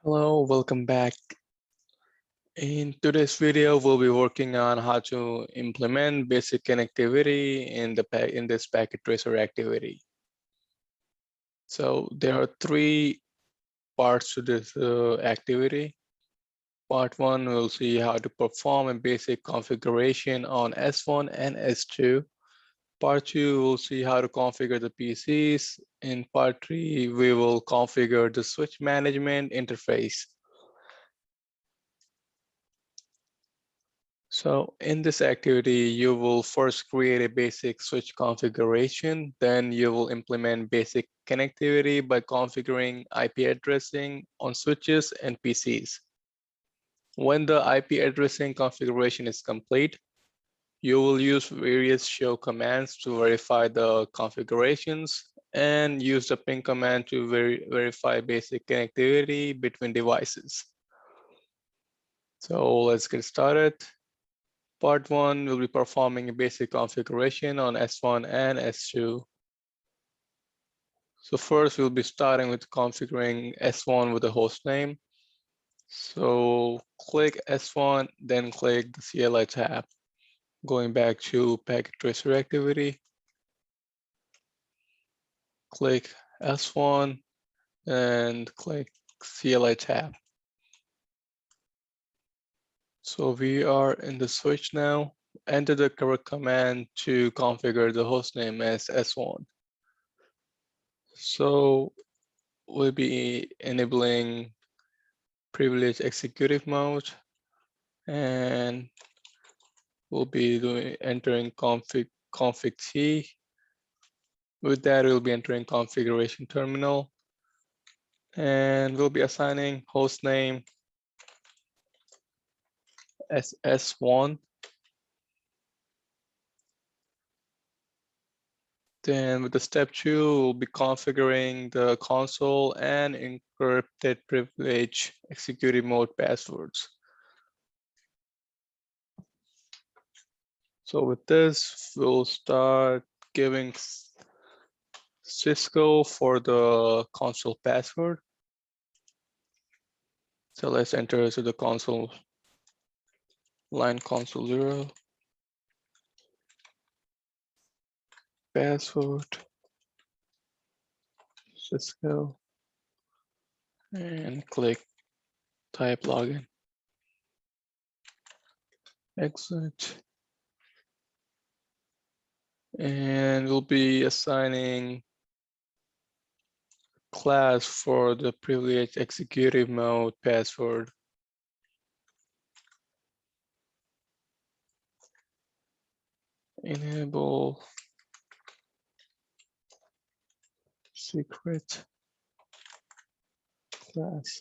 Hello, welcome back. In today's video, we'll be working on how to implement basic connectivity in this packet tracer activity. So there are three parts to this activity. Part one, we'll see how to perform a basic configuration on S1 and S2. Part two, we'll see how to configure the PCs. In part three, we will configure the switch management interface. So in this activity, you will first create a basic switch configuration, then you will implement basic connectivity by configuring IP addressing on switches and PCs. When the IP addressing configuration is complete, you will use various show commands to verify the configurations and use the ping command to verify basic connectivity between devices. So let's get started. Part one will be performing a basic configuration on S1 and S2. So first we'll be starting with configuring S1 with a host name. So click S1, then click the CLI tab. Going back to packet tracer activity, click S1 and click CLI tab. So we are in the switch now. Enter the correct command to configure the hostname as S1. So we'll be enabling privilege executive mode, and we'll be entering config T. With that, we'll be entering configuration terminal, and we'll be assigning hostname as S1. Then with the step 2, we'll be configuring the console and encrypted privilege executive mode passwords. So with this, we'll start giving Cisco for the console password. So let's enter to the console line console 0 password Cisco and click type login. Exit. And we'll be assigning class for the privileged executive mode password. Enable secret class.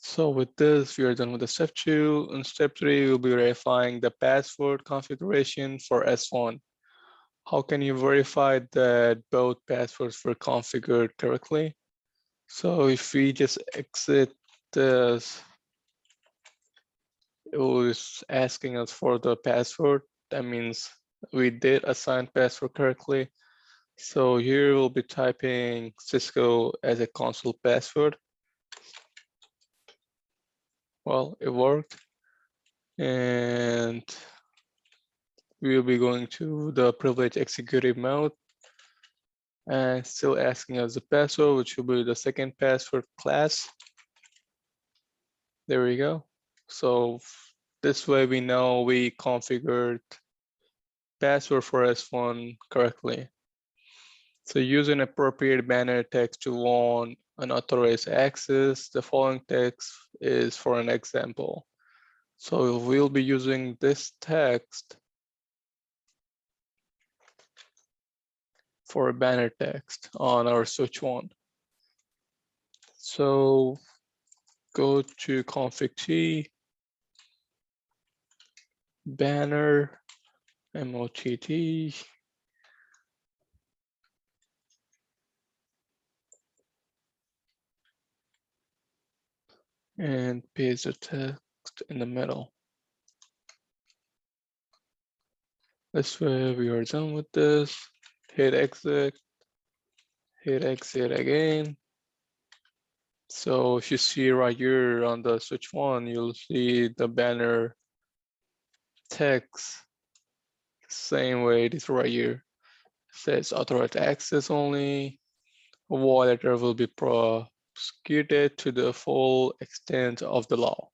So with this, we are done with the step 2. In step 3, we'll be verifying the password configuration for S1. How can you verify that both passwords were configured correctly? So if we just exit this, it was asking us for the password. That means we did assign password correctly. So here we'll be typing Cisco as a console password. Well, it worked. And we'll be going to the privilege executive mode and still asking us the password, which will be the second password class. There we go. So this way we know we configured password for S1 correctly. So use an appropriate banner text to warn unauthorized access. The following text is for an example. So we'll be using this text for a banner text on our switch 1. So go to config T, banner, MOTT, and paste the text in the middle. This way we are done with this. Hit exit again, So if you see right here on the switch one, you'll see the banner text, same way it is right here. It says authorized access only. A violator will be prosecuted to the full extent of the law.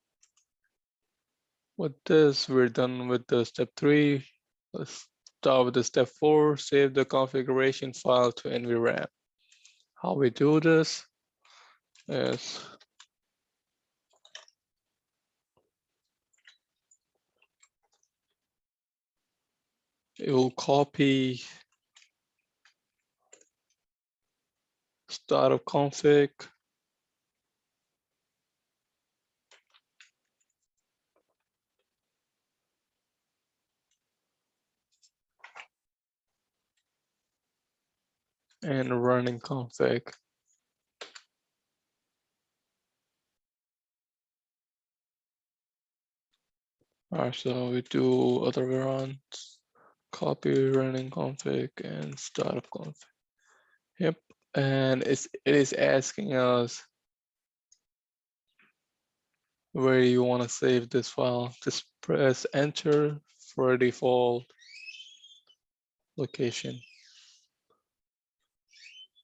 With this, we're done with the step 3. Let's start with the step 4, save the configuration file to NVRAM. How we do this is it will copy startup config and running config. Alright, so we do other way around. Copy running config and startup config. Yep, and it is asking us where you want to save this file. Just press enter for a default location.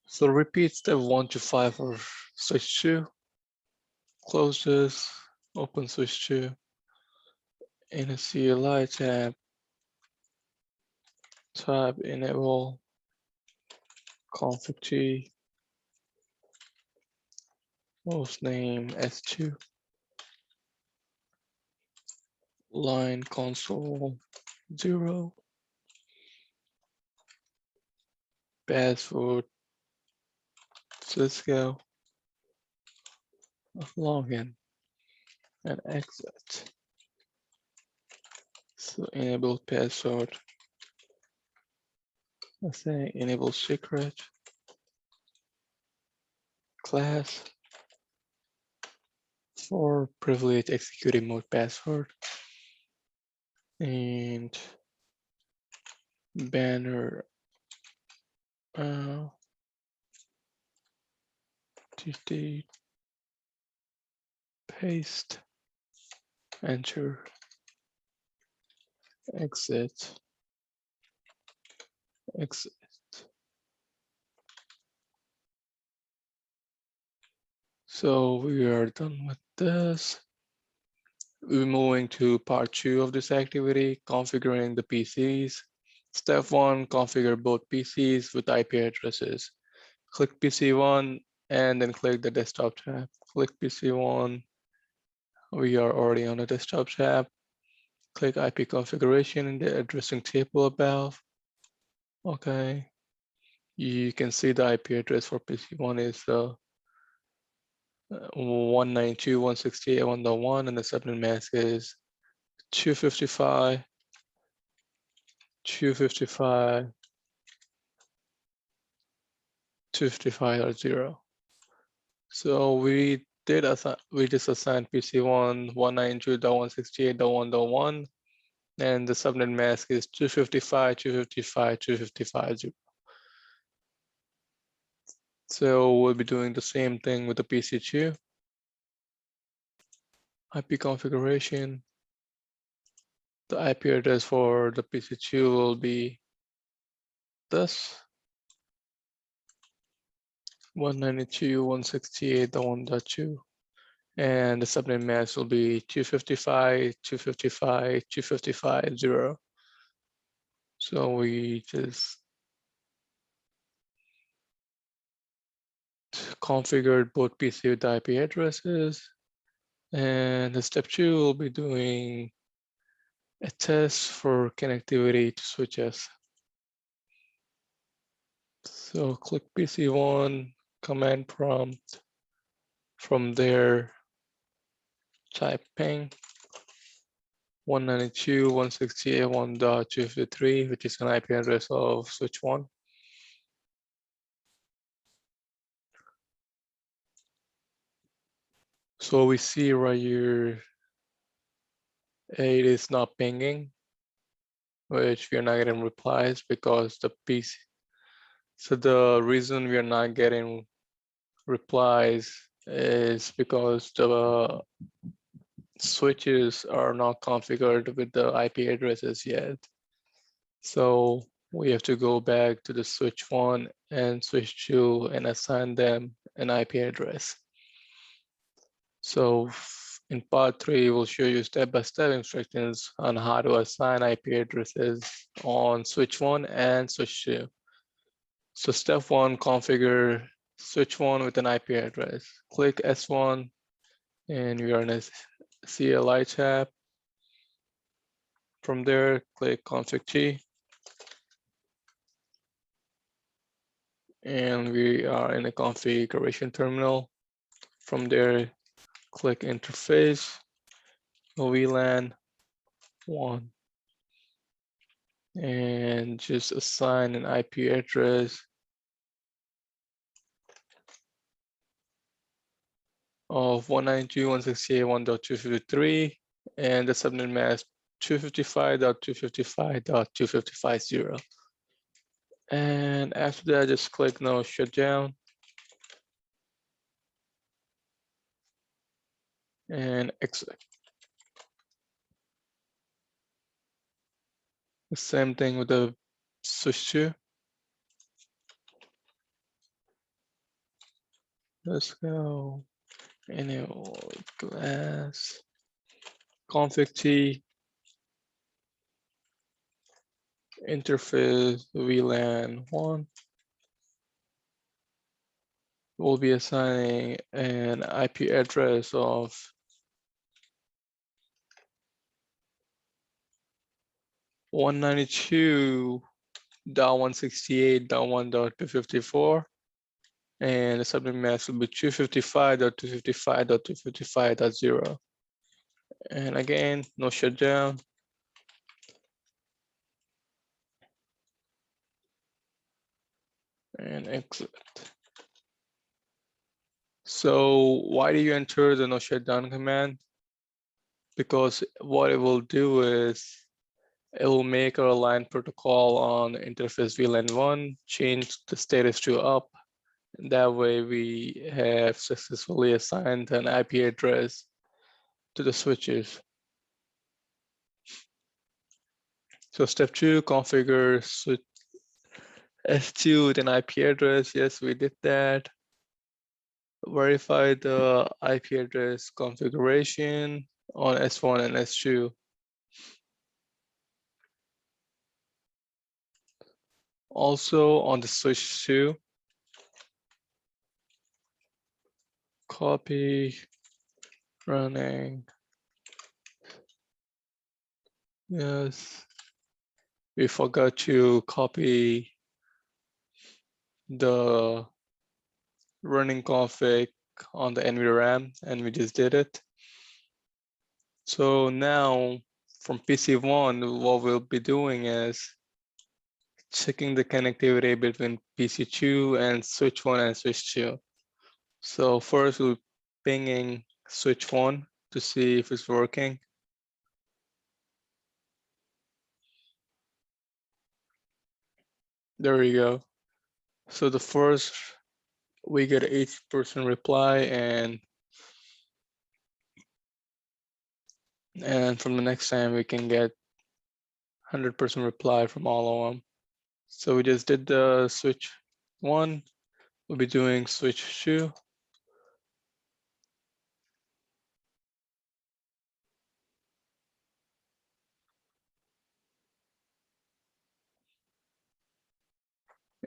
So repeat step 1 to 5 for switch 2. Close this, open switch 2. In a CLI tab, type enable config T, host name S2, line console 0, password Cisco, login, and exit. So enable password, let's say enable secret, class for privilege executing mode password, and banner td paste, enter, exit, exit. So we are done with this. We're moving to part 2 of this activity, configuring the PCs. Step 1, configure both PCs with IP addresses. Click PC1 and then click the desktop tab. Click PC1. We are already on the desktop tab. Click IP configuration in the addressing table above. Okay. You can see the IP address for PC1 is 192.168.1.1 and the subnet mask is 255, 255, 255.0. So we just assigned PC1 192.168.1.1 and the subnet mask is 255, 255, 255.0. So we'll be doing the same thing with the PC2. IP configuration. The IP address for the PC2 will be this 192.168.1.2 and the subnet mask will be 255, 255, 255.0. So we just configured both PC with IP addresses, and the step 2 will be doing a test for connectivity to switches. So click PC1, command prompt. From there, type ping 192.168.1.253, which is an IP address of switch 1. So we see right here, it is not pinging, which we are not getting replies because the PC. So the reason we are not getting replies is because the switches are not configured with the IP addresses yet. So we have to go back to the switch 1 and switch 2 and assign them an IP address. So in part 3, we'll show you step-by-step instructions on how to assign IP addresses on switch 1 and switch 2. So step 1, configure switch 1 with an IP address. Click S1 and we are in a CLI tab. From there, click config T. And we are in a configuration terminal. From there, click interface, VLAN 1, and just assign an IP address of 192.168.1.253, and the subnet mask 255.255.255.0. And after that, just click no shutdown and exit. The same thing with the switch 2. Let's go. Enable glass config T interface VLAN 1. We'll be assigning an IP address of 192.168.1.254, and the subnet mask will be 255.255.255.0. And again, no shutdown. And exit. So why do you enter the no shutdown command? Because what it will do is it will make our line protocol on interface VLAN 1 change the status to up. And that way we have successfully assigned an IP address to the switches. So step 2, configure switch S2 with an IP address. Yes, we did that. Verify the IP address configuration on S1 and S2. Also on the switch 2, copy running. Yes, we forgot to copy the running config on the NVRAM, and we just did it. So now from PC1, what we'll be doing is checking the connectivity between PC2 and switch 1 and switch 2. So first we'll pinging switch 1 to see if it's working. There we go. So the first, we get 80% reply, and from the next time we can get 100% reply from all of them. So we just did the switch 1. We'll be doing switch 2.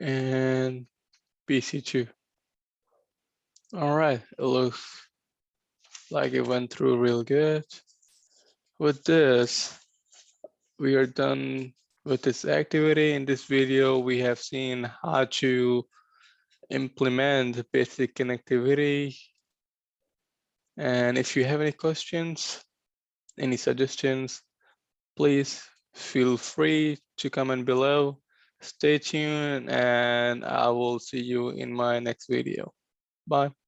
And PC2. All right, it looks like it went through real good. With this, we are done with this activity. In this video, we have seen how to implement basic connectivity. And if you have any questions, any suggestions, please feel free to comment below. Stay tuned, and I will see you in my next video. Bye.